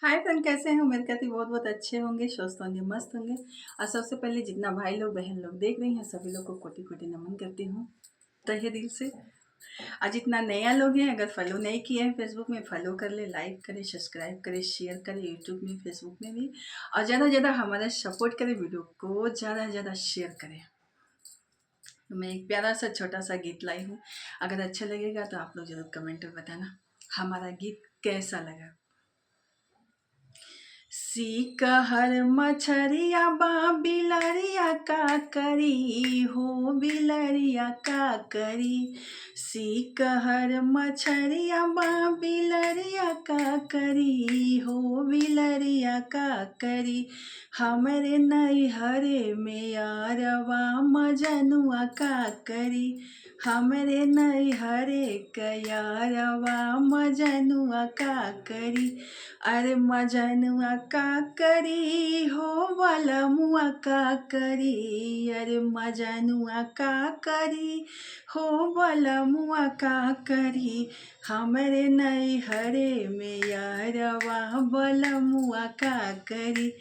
Hi friend, कैसे हैं? उम्मीद करती हूँ बहुत बहुत अच्छे होंगे, स्वस्थ होंगे, मस्त होंगे। और सबसे पहले जितना भाई लोग बहन लोग देख रही हैं सभी लोग को कोटि कोटि नमन करती हूँ तहे दिल से। और जितना नया लोग हैं, अगर फॉलो नहीं किए हैं फेसबुक में, फॉलो कर ले, लाइक करें, सब्सक्राइब करें, शेयर करें यूट्यूब में, फेसबुक में भी। और ज़्यादा से ज़्यादा हमारा सपोर्ट करें, वीडियो को ज़्यादा से ज़्यादा शेयर करें। तो मैं एक प्यारा सा छोटा सा गीत लाई हूँ। अगर अच्छा लगेगा तो आप लोग ज़रूर कमेंट में बताना हमारा गीत कैसा लगा। सीकहर मछरिया बा बिलरिया का करी हो, बिलरिया का करी। सीकहर मछरिया बा बिलरिया का करी हो, बिलरिया का करी। हमरे नैहरे में यारवा मजनुआ का करी। हमरे नैहरे का यारवा मजनुआ का करी। अरे मजनुआ का करी हो, बलमुआ का करी। अरे मजनुआ का करी हो, बलमुआ का करी। हमरे नैहरे में यारवा बलमुआ का करी।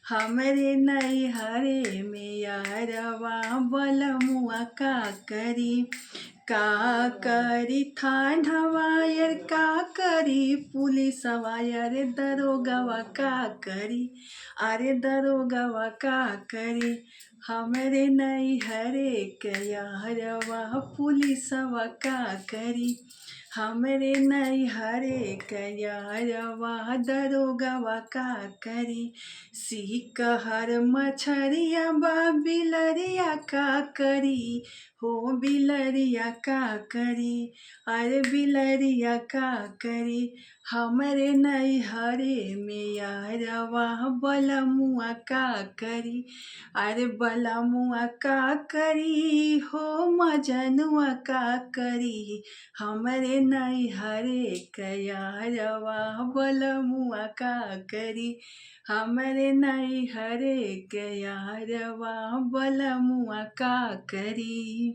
हमरे नैहरे में यारवा बलमुआ का करी। का करी थानवा यार, का करी पुलिसवा यार, दरोगवा का करी। अरे दरोगवा का करी। हमरे नैहरे के यारवा पुलिसवा का करी। हमरे नैहरे के यारवा दरोगवा का करी। सीकहर मछरिया बा बिलरिया का करी हो, बिलरिया का करी। अरे बिलरिया का करी। हमरे नैहरे में यारवा बलमुआ का करी। अरे बलमुआ का करी हो, मजनुआ का करी। हमरे नैहरे के यारवा बलमुआ का करी। हमरे नैहरे के यारवा बलमुआ का करी।